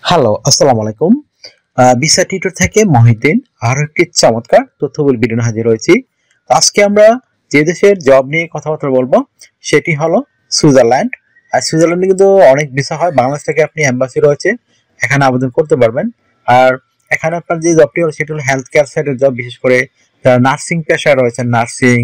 Hello, আসসালামু আলাইকুম। Visa tutor থেকে মহিউদ্দিন আরো একটি চমৎকার তথ্যবহুল ভিডিও নিয়ে হাজির হয়েছি। তো আজকে আমরা যে দেশের জব নিয়ে কথাবার্তা বলবো সেটি হলো সুইজারল্যান্ড। আর সুইজারল্যান্ডে কিন্তু অনেক ভিসা হয়। বাংলাদেশ থেকে আপনি এম্বাসি রয়েছে, এখানে আবেদন করতে পারবেন। আর এখানে আপনার যে জবটি হলো সেটি হলো হেলথ কেয়ার সাইডের জব, বিশেষ করে যারা নার্সিং পেশায় রয়েছেন, nursing,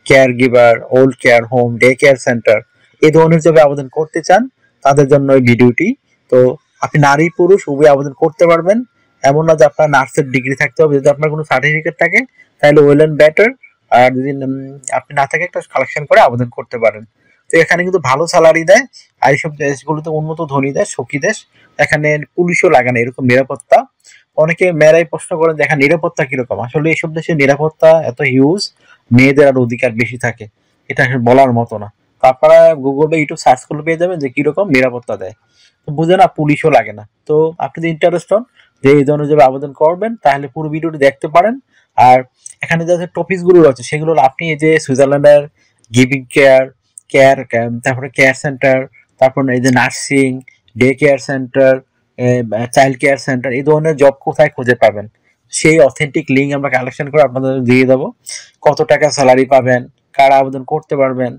care giver, old care home, day care centre, এই ধরনের জবে আবেদন করতে চান তাদের জন্য এই ভিডিওটি। তো আপনি নারী পুরুষ উভয় আবেদন করতে পারবেন। এমন না যে আপনার নার্সের ডিগ্রি থাকতে হবে। যদি আপনার কোনো সার্টিফিকেট থাকে তাহলে ওয়েল এন্ড বেটার। আর যদি আপনি না থাকে একটা কালেকশন করে আবেদন করতে পারেন। তো এখানে কিন্তু ভালো স্যালারি দেয়। আর এইসব দেশগুলোতে উন্নত ধনী দেশ, সখী দেশ। এখানে পুলিশও লাগে না, এরকম নিরাপত্তা। অনেকে মেয়েরাই প্রশ্ন করেন যে এখানে নিরাপত্তা কিরকম। আসলে এইসব দেশে নিরাপত্তা এত হিউজ, মেয়েদের আর অধিকার বেশি থাকে, এটা আসলে বলার মতো না। তো আপনারা গুগল বা ইউটিউব সার্চ করলে পেয়ে যাবেন যে কিরকম নিরাপত্তা দেয়। তো বুঝে না, পুলিশও লাগে না। তো আপনি যদি ইন্টারেস্ট হন যে এই ধরনের যাবে আবেদন করবেন তাহলে পুরো ভিডিওটি দেখতে পারেন। আর এখানে যে টপিকস গুলো রয়েছে সেগুলো হলো আপনি এই যে সুইজারল্যান্ডের গিভিং কেয়ার, কেয়ার, তারপরে কেয়ার সেন্টার, তারপর এই যে nursing, day care centre, child care centre, এই ধরনের জব কোথায় খুঁজে পাবেন সেই অথেন্টিক লিঙ্ক আমরা কালেকশন করে আপনাদের দিয়ে দেবো। কত টাকা স্যালারি পাবেন, কারা আবেদন করতে পারবেন,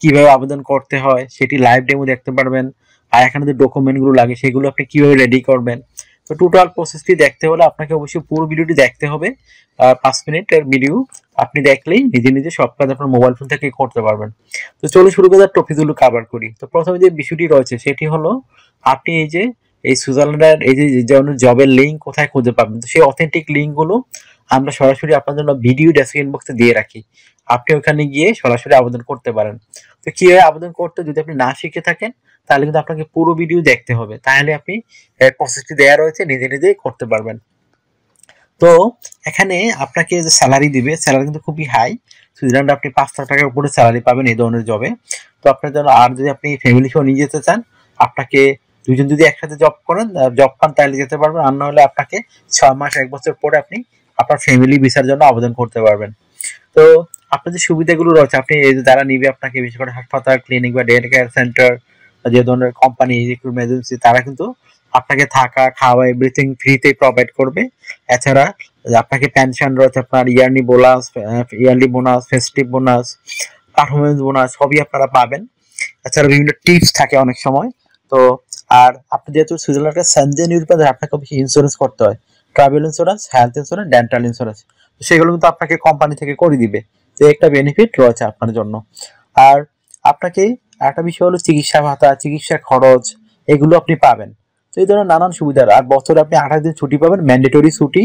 কিভাবে আবেদন করতে হয় সেটি লাইভ ডেমো দেখতে পারবেন। আর এখানে যে ডকুমেন্ট গুলো লাগে সেগুলো আপনি কিভাবে রেডি করবেন। তো টোটাল প্রসেসটি দেখতে হলে আপনাকে অবশ্যই পুরো ভিডিওটি দেখতে হবে। 5 মিনিটের ভিডিও, আপনি দেখলেই নিজে নিজে সব কাজ আপনার মোবাইল ফোন থেকে করতে পারবেন। তো চলো শুরু করে টপিকগুলো কভার করি। তো প্রথমে যে বিষয়টি রয়েছে সেটি হলো আপনি এই যে এই সুইজারল্যান্ডের এই যে যেমন জবের লিঙ্ক কোথায় খুঁজে পাবেন। তো সেই অথেন্টিক লিঙ্ক গুলো আমরা সরাসরি আপনার জন্য ভিডিও ডেসক্রিপশন বক্সে দিয়ে রাখি। আপনি ওখানে গিয়ে সরাসরি আবেদন করতে পারেন। তো কিভাবে আবেদন করতে যদি আপনি না শিখে থাকেন তাহলে কিন্তু আপনাকে পুরো ভিডিও দেখতে হবে, তাহলে আপনি প্রসেসটি দেওয়া রয়েছে নিজে নিজেই করতে পারবেন। তো এখানে আপনাকে যে স্যালারি দিবে, স্যালারি কিন্তু খুবই হাই। সুইজারল্যান্ডে আপনি 5 লাখ টাকার উপরে স্যালারি পাবেন এই ধরনের জবে। তো আপনার জন্য, আর যদি আপনি ফ্যামিলি সহ নিয়ে যেতে চান, আপনাকে দুজন যদি একসাথে জব করেন, জব পান, তাহলে যেতে পারবেন। আর না হলে আপনাকে 6 মাস 1 বছর পরে আপনি আপনার ফ্যামিলি ভিসার জন্য আবেদন করতে পারবেন। তো আপনার যে সুবিধাগুলো রয়েছে, আপনি এই যে যারা নিবে আপনাকে, বিশেষ করে হাসপাতাল, ক্লিনিক বা ডে কেয়ার সেন্টার, যে ধরনের কোম্পানি, রিক্রুটমেন্ট এজেন্সি, তারা কিন্তু আপনাকে থাকা, খাওয়া, এভরিথিং ফ্রিতে প্রোভাইড করবে। এছাড়া আপনাকে পেনশন রয়েছে, আপনার yearly bonus, festive bonus, performance bonus সবই আপনারা পাবেন। এছাড়া বিভিন্ন টিপস থাকে অনেক সময়। তো আর আপনি যেহেতু সুইজারল্যান্ডের সেনজেন ইউরোপে, আপনাকে অবশ্যই ইন্স্যুরেন্স করতে হয়। Travel insurance, health insurance, dental insurance, সেগুলো কিন্তু আপনাকে কোম্পানি থেকে করে দিবে। তো একটা বেনিফিট রয়েছে আপনার জন্য। আর আপনাকে একটা বিষয় হলো চিকিৎসা ভাতা, চিকিৎসা খরচ, এগুলো আপনি পাবেন। তো এই ধরনের নানান সুবিধা। আর বছরে আপনি 28 দিন ছুটি পাবেন, ম্যান্ডেটরি ছুটি।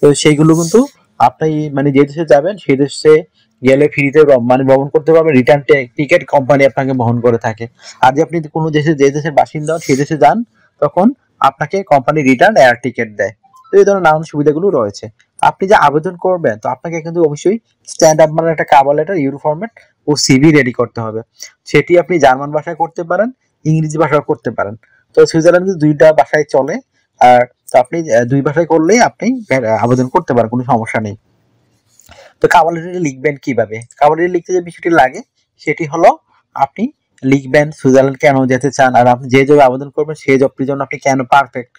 তো সেইগুলো কিন্তু আপনি মানে যে দেশে যাবেন সেই দেশে গেলে ফ্রিতে মানে ভ্রমণ করতে পারবেন। রিটার্ন টিকিট কোম্পানি আপনাকে বহন করে থাকে। আর যে আপনি কোনো দেশে, যে দেশের বাসিন্দা সেই দেশে যান, তখন আপনাকে কোম্পানি রিটার্ন এয়ার টিকিট দেয়। তো এই ধরনের নানান সুবিধাগুলো রয়েছে। আপনি যে আবেদন করবেন, তো আপনাকে কিন্তু অবশ্যই স্ট্যান্ডার্ড মানের একটা কভার লেটার, ইউরো ফরম্যাট ও সিভি রেডি করতে হবে। সেটি আপনি জার্মান ভাষায় করতে পারেন, ইংরেজি ভাষায় করতে পারেন। তো সুইজারল্যান্ড দুইটা ভাষায় চলে। আর তো আপনি দুই ভাষায় করলেই আপনি আবেদন করতে পারেন, কোনো সমস্যা নেই। তো কভার লেটারে লিখবেন কিভাবে? কভার লেটার লিখতে যে বিষয়টি লাগে সেটি হলো আপনি লিখবেন সুইজারল্যান্ড কেন যেতে চান, আর আপনি যে জবে আবেদন করবেন সেই জবটির জন্য আপনি কেন পারফেক্ট,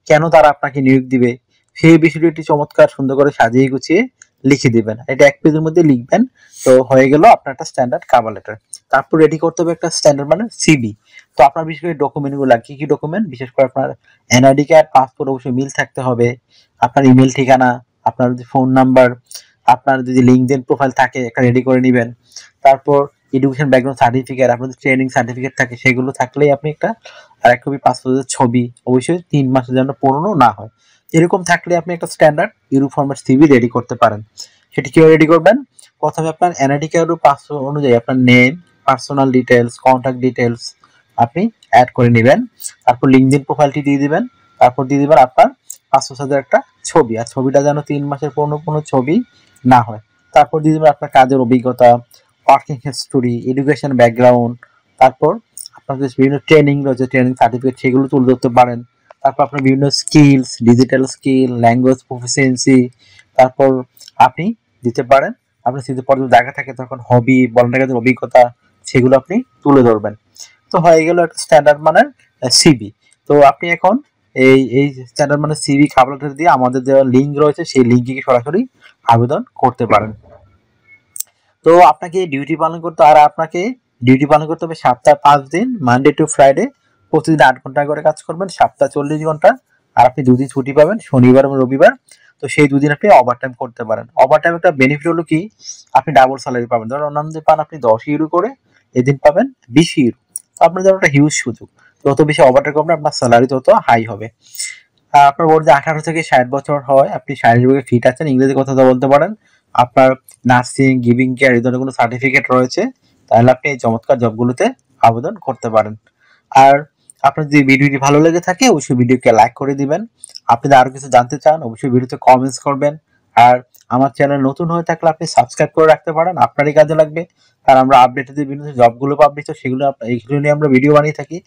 কেন তারা আপনাকে নিয়োগ দিবে, সেই বিষয়টি চমৎকার সুন্দর করে সাজিয়ে গুছিয়ে লিখে দিবেন। এটা 1 পেজের মধ্যে লিখবেন। তো হয়ে গেল আপনার একটা স্ট্যান্ডার্ড কভার লেটার। তারপর রেডি করতে হবে একটা স্ট্যান্ডার্ড মানে সিভি। তো আপনার বিশেষ করে ডকুমেন্টগুলো লাগে, কি কি ডকুমেন্ট? বিশেষ করে আপনার এনআইডি কার্ড, পাসপোর্ট অবশ্যই মিল থাকতে হবে, আপনার ইমেল ঠিকানা, আপনার ফোন নাম্বার, আপনার যদি লিঙ্কডইন প্রোফাইল থাকে একটা রেডি করে নেবেন। তারপর এডুকেশন ব্যাকগ্রাউন্ড সার্টিফিকেট, আপনাদের ট্রেনিং সার্টিফিকেট থাকে, সেগুলো থাকলেই আপনি একটা, আর 1 কপি পাসপোর্টের ছবি, অবশ্যই 3 মাসের জন্য পুরনো না হয়, এরকম থাকলে আপনি একটা standard euro format CV ready করতে পারেন। সেটি কিভাবে রেডি করবেন? প্রথমে আপনার এনআইডি কার্ড ও পাসপোর্ট অনুযায়ী আপনার name, personal details, contact details আপনি অ্যাড করে নেবেন। তারপর লিঙ্কডইন প্রোফাইলটি দিয়ে দিবেন। তারপর দিয়ে দিবেন আপনার পাসপোর্ট সাইজের একটা ছবি, আর ছবিটা যেন 3 মাসের পুরনো কোনো ছবি না হয়। তারপর দিয়ে দেবেন আপনার কাজের অভিজ্ঞতা, ওয়ার্কিং হিস্টোরি, এডুকেশন ব্যাকগ্রাউন্ড। তারপর আপনার যে বিভিন্ন ট্রেনিং রয়েছে, ট্রেনিং সার্টিফিকেট, সেগুলো তুলে ধরতে পারেন। তারপর আপনার বিভিন্ন skills, digital skill, language proficiency, তারপর আপনি দিতে পারেন। আপনার স্মৃতি পর্যন্ত জায়গা থাকে তখন হবি, বলেন কাজের অভিজ্ঞতা, সেগুলো আপনি তুলে ধরবেন। তো হয়ে গেল একটা স্ট্যান্ডার্ড মানের সিভি। তো আপনি এখন এই স্ট্যান্ডার্ড মানে সিভি কভার লেটার দিয়ে আমাদের যে লিঙ্ক রয়েছে সেই লিঙ্কে কি সরাসরি আবেদন করতে পারেন। তো আপনাকে ডিউটি পালন করতে হবে সপ্তাহে 5 দিন, মানডে টু ফ্রাইডে, প্রতিদিন 8 ঘন্টা করে কাজ করবেন, সপ্তাহে 40 ঘন্টা। আর আপনি 2 দিন ছুটি পাবেন, শনিবার এবং রবিবার। তো সেই 2 দিন আপনি ওভারটাইম করতে পারেন। ওভারটাইম একটা বেনিফিট হলো কি, আপনি ডাবল স্যালারি পাবেন। ধরুন অন্যান্য দিন পান আপনি 10 ইউরো করে, এদিন পাবেন 20 ইউরো। তো আপনার জন্য একটা হিউজ সুযোগ। যত বেশি ওভারটাইম করবেন আপনার স্যালারি তত হাই হবে। আপনার বয়স যে 18 থেকে 60 বছর হয়, আপনি শারীরিকভাবে ফিট আছেন, ইংরেজি কথা বলতে পারেন, আপনার নার্সিং, গিভিং কেয়ার এই ধরনের কোনো সার্টিফিকেট রয়েছে, তাহলে আপনি এই চমৎকার জবগুলোতে আবেদন করতে পারেন। আর আপনার যদি ভিডিওটি ভালো লেগে থাকে অবশ্যই ভিডিওকে লাইক করে দিবেন। আপনি যদি আরো কিছু জানতে চান অবশ্যই ভিডিওতে কমেন্টস করবেন। আর আমার চ্যানেল নতুন হয়ে থাকলে আপনি সাবস্ক্রাইব করে রাখতে পারেন, আপনারই কাজে লাগবে। আর আমরা আপডেটেড যে বিভিন্ন জবগুলো পাবলিশ হয় সেগুলো এইগুলো নিয়ে আমরা ভিডিও বানিয়ে থাকি,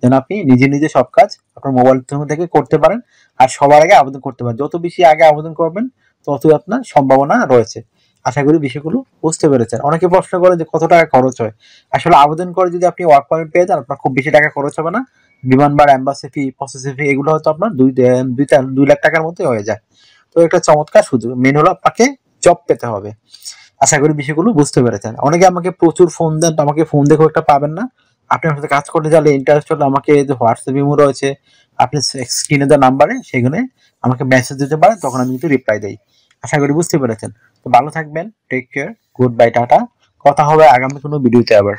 যেন আপনি নিজে সব কাজ আপনার মোবাইল ফোন থেকে করতে পারেন। আর সবার আগে আবেদন করতে পারেন। যত বেশি আগে আবেদন করবেন ততই আপনার সম্ভাবনা রয়েছে। আশা করি বিষয়গুলো বুঝতে পেরেছেন। অনেকে প্রশ্ন করে যে কত টাকা খরচ হয়। আসলে আবেদন করে যদি আপনি ওয়ার্ক পারমিট পেয়ে যান আপনার খুব বেশি টাকা খরচ হবে না। বিমান ভাড়া, এম্বাসি ফি, প্রসেসিং ফি এগুলো হয়তো আপনার 2 লাখ টাকার মধ্যে হয়ে যায়। তো একটা চমৎকার সুযোগ। মেন হলো আপনাকে জব পেতে হবে। আশা করি বিষয়গুলো বুঝতে পেরেছেন। অনেকে আমাকে প্রচুর ফোন দেন, আমাকে ফোন দেখে একটা পাবেন না। আপনি আমার সাথে কাজ করতে চাইলে ইন্টারেস্ট হলে আমাকে যে হোয়াটসঅ্যাপ ইমো রয়েছে, আপনি স্ক্রিনে দেওয়া নাম্বারে সেখানে আমাকে মেসেজ দিতে পারেন, তখন আমি কিন্তু রিপ্লাই দেই। আশা করি বুঝতে পেরেছেন। তো ভালো থাকবেন, take care, good bye, tata. কথা হবে আগামী কোনো ভিডিওতে আবার।